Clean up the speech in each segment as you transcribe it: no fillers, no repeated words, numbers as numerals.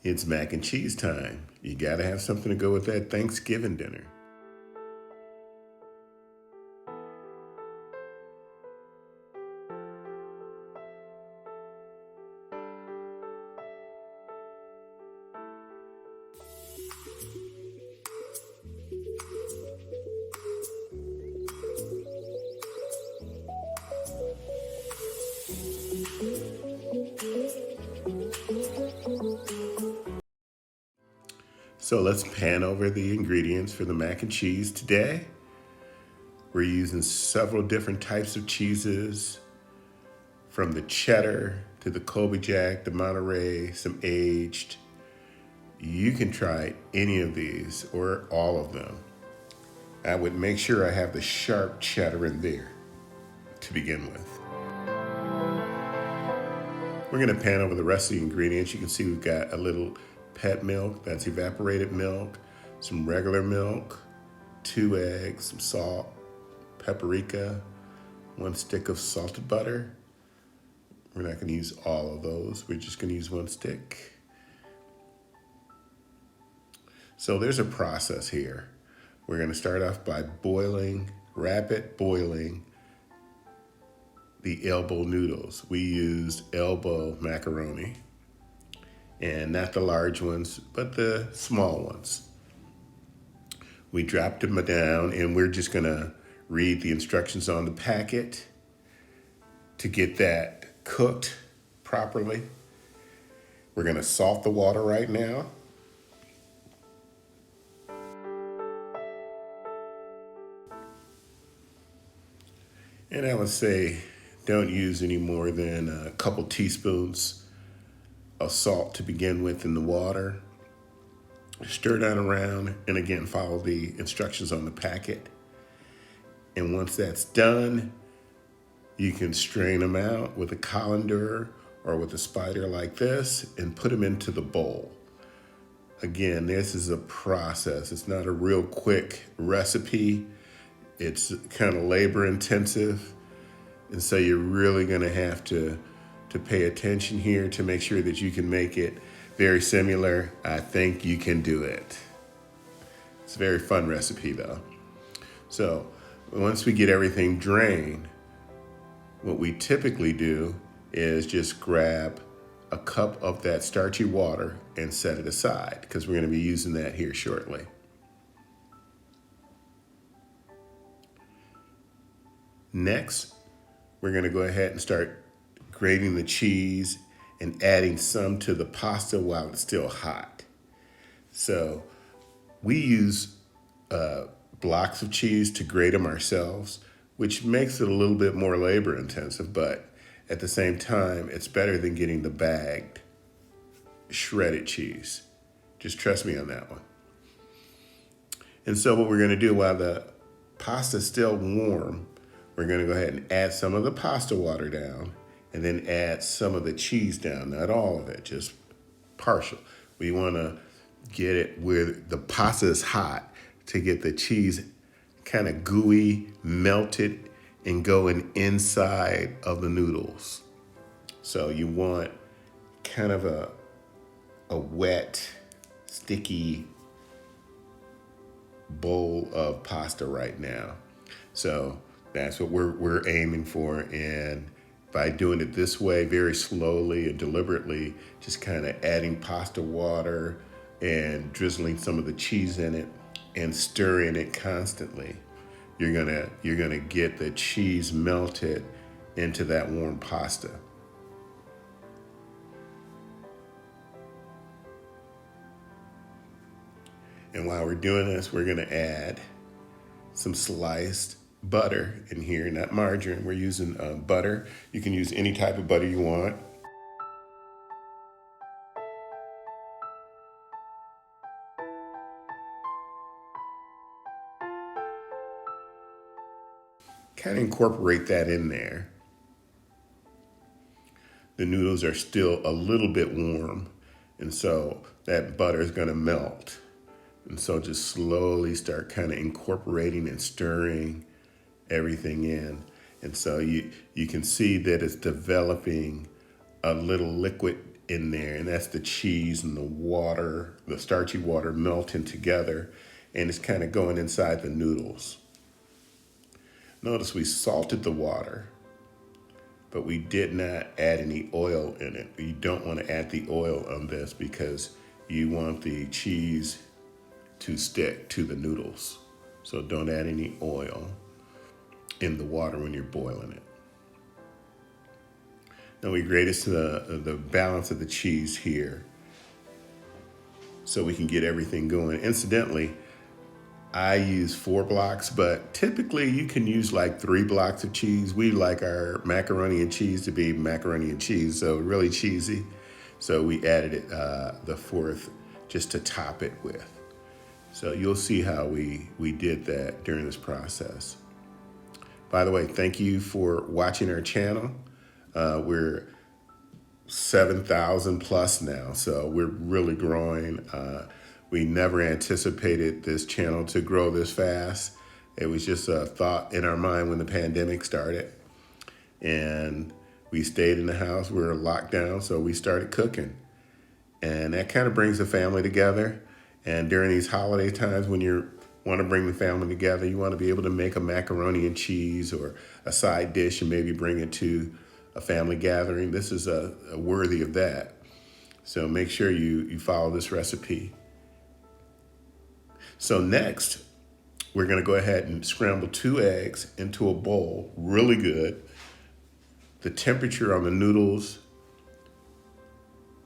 It's mac and cheese time. You gotta have something to go with that Thanksgiving dinner. So let's pan over the ingredients for the mac and cheese today. We're using several different types of cheeses, from the cheddar to the Colby Jack, the Monterey, some aged. You can try any of these or all of them. I would make sure I have the sharp cheddar in there to begin with. We're gonna pan over the rest of the ingredients. You can see we've got a little pet milk, that's evaporated milk, some regular milk, 2 eggs, some salt, paprika, 1 stick of salted butter. We're not gonna use all of those. We're just gonna use 1 stick. So there's a process here. We're gonna start off by boiling, rapid boiling, the elbow noodles. We used elbow macaroni, and not the large ones, but the small ones. We dropped them down, and we're just gonna read the instructions on the packet to get that cooked properly. We're gonna salt the water right now. And I would say don't use any more than a couple teaspoons of salt to begin with in the water. Stir that around, and again, follow the instructions on the packet. And once that's done, you can strain them out with a colander or with a spider like this and put them into the bowl. Again, this is a process. It's not a real quick recipe. It's kind of labor intensive. And so you're really gonna have to pay attention here to make sure that you can make it very similar. I think you can do it. It's a very fun recipe though. So once we get everything drained, what we typically do is just grab a cup of that starchy water and set it aside, because we're gonna be using that here shortly. Next, we're gonna go ahead and start grating the cheese and adding some to the pasta while it's still hot. So we use blocks of cheese to grate them ourselves, which makes it a little bit more labor intensive, but at the same time, it's better than getting the bagged, shredded cheese. Just trust me on that one. And so what we're gonna do while the pasta's still warm, we're gonna go ahead and add some of the pasta water down, and then add some of the cheese down. Not all of it, just partial. We wanna get it where the pasta is hot to get the cheese kind of gooey, melted, and going inside of the noodles. So you want kind of a wet, sticky bowl of pasta right now. So that's what we're aiming for. And by doing it this way, very slowly and deliberately, just kind of adding pasta water and drizzling some of the cheese in it and stirring it constantly, you're gonna get the cheese melted into that warm pasta. And while we're doing this, we're gonna add some sliced butter in here, not margarine. We're using butter. You can use any type of butter you want. Kind of incorporate that in there. The noodles are still a little bit warm, and so that butter is gonna melt. And so just slowly start kind of incorporating and stirring everything in. And so you can see that it's developing a little liquid in there, and that's the cheese and the water, the starchy water melting together, and it's kind of going inside the noodles. Notice we salted the water, but we did not add any oil in it. You don't want to add the oil on this because you want the cheese to stick to the noodles. So don't add any oil in the water when you're boiling it. Now we grated the balance of the cheese here so we can get everything going. Incidentally, I use 4 blocks, but typically you can use like 3 blocks of cheese. We like our macaroni and cheese to be macaroni and cheese, so really cheesy. So we added it, the 4th just to top it with. So you'll see how we did that during this process. By the way, thank you for watching our channel. We're 7,000 plus now, so we're really growing. We never anticipated this channel to grow this fast. It was just a thought in our mind when the pandemic started. And we stayed in the house, we were locked down, so we started cooking. And that kind of brings the family together. And during these holiday times when you want to bring the family together, you want to be able to make a macaroni and cheese or a side dish and maybe bring it to a family gathering. This is a worthy of that. So make sure you follow this recipe. So next, we're gonna go ahead and scramble 2 eggs into a bowl, really good. The temperature on the noodles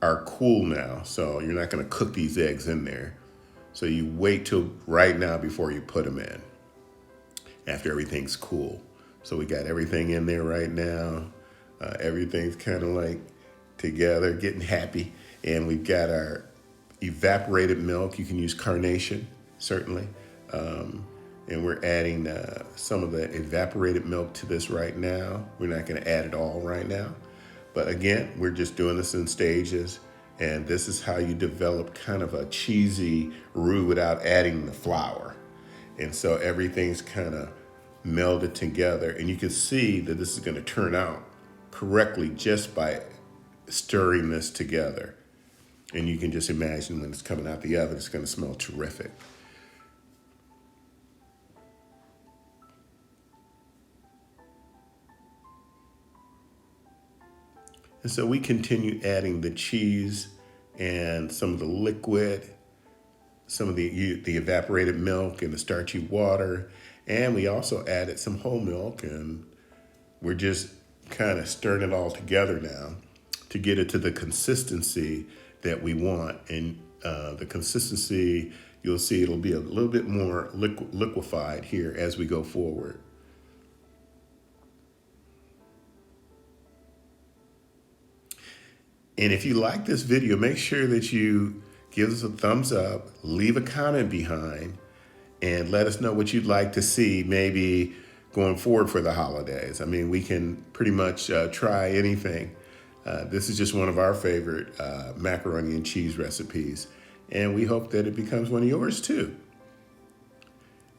are cool now, so you're not gonna cook these eggs in there. So you wait till right now before you put them in, after everything's cool. So we got everything in there right now. Everything's kind of like together, getting happy. And we've got our evaporated milk. You can use carnation, certainly. And we're adding some of the evaporated milk to this right now. We're not gonna add it all right now. But again, we're just doing this in stages. And this is how you develop kind of a cheesy roux without adding the flour. And so everything's kind of melded together. And you can see that this is gonna turn out correctly just by stirring this together. And you can just imagine when it's coming out the oven, it's gonna smell terrific. And so we continue adding the cheese and some of the liquid, some of the evaporated milk and the starchy water. And we also added some whole milk, and we're just kind of stirring it all together now to get it to the consistency that we want. And the consistency, you'll see it'll be a little bit more liquefied here as we go forward. And if you like this video, make sure that you give us a thumbs up, leave a comment behind, and let us know what you'd like to see maybe going forward for the holidays. I mean, we can pretty much try anything. This is just one of our favorite macaroni and cheese recipes, and we hope that it becomes one of yours too.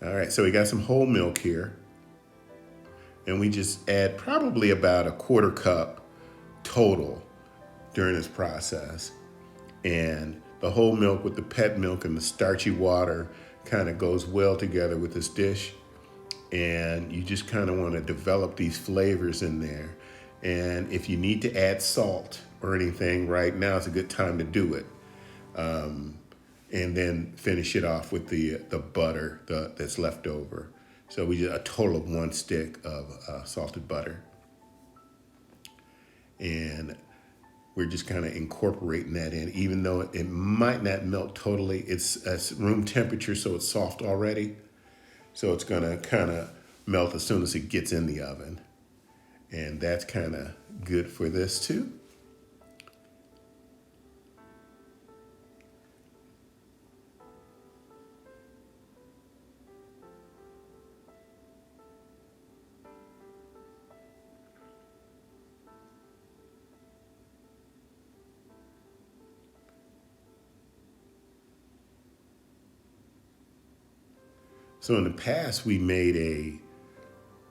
All right, so we got some whole milk here, and we just add probably about a 1/4 cup total during this process. And the whole milk with the pet milk and the starchy water kind of goes well together with this dish. And you just kind of want to develop these flavors in there. And if you need to add salt or anything, right now is a good time to do it. And then finish it off with the butter that's left over. So we did a total of 1 stick of salted butter. And we're just kind of incorporating that in, even though it might not melt totally. It's room temperature, so it's soft already. So it's gonna kind of melt as soon as it gets in the oven. And that's kind of good for this too. So in the past, we made a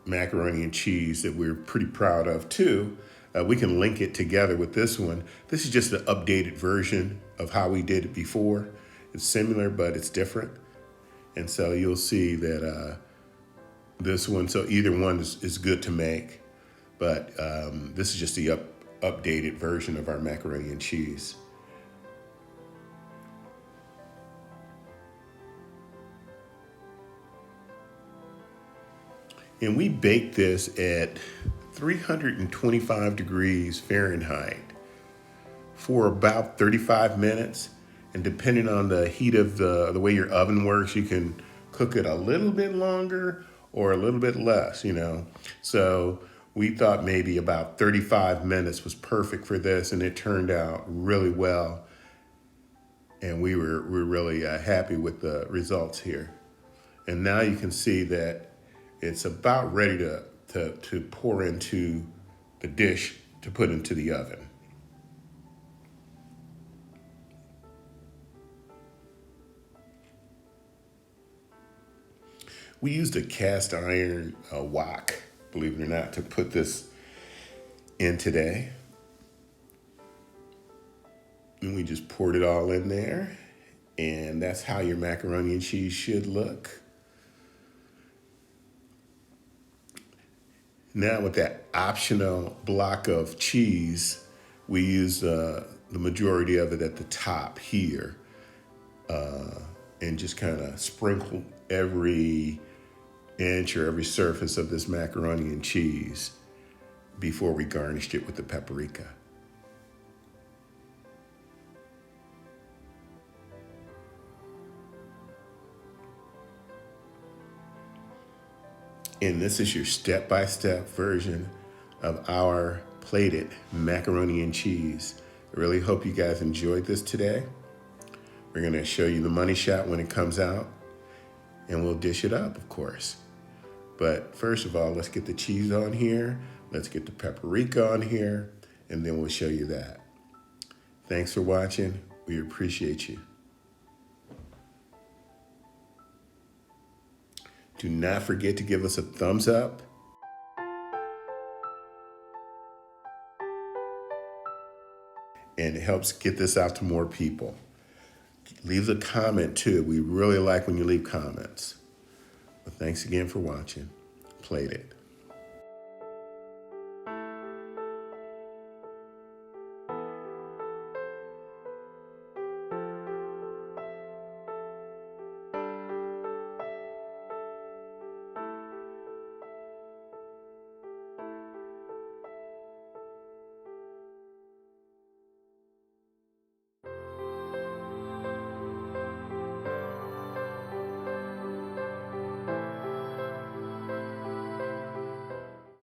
macaroni and cheese that we're pretty proud of too. We can link it together with this one. This is just an updated version of how we did it before. It's similar, but it's different. And so you'll see that this one, so either one is good to make, but this is just the updated version of our macaroni and cheese. And we bake this at 325 degrees Fahrenheit for about 35 minutes. And depending on the heat of the way your oven works, you can cook it a little bit longer or a little bit less, you know. So we thought maybe about 35 minutes was perfect for this, and it turned out really well. And we're really happy with the results here. And now you can see that it's about ready to pour into the dish to put into the oven. We used a cast iron wok, believe it or not, to put this in today. And we just poured it all in there. And that's how your macaroni and cheese should look. Now with that optional block of cheese, we use the majority of it at the top here, and just kind of sprinkle every inch or every surface of this macaroni and cheese before we garnished it with the paprika. And this is your step-by-step version of our plated macaroni and cheese. I really hope you guys enjoyed this today. We're gonna show you the money shot when it comes out, and we'll dish it up, of course. But first of all, let's get the cheese on here, let's get the paprika on here, and then we'll show you that. Thanks for watching. We appreciate you. Do not forget to give us a thumbs up. And it helps get this out to more people. Leave a comment too. We really like when you leave comments. But thanks again for watching. Played it.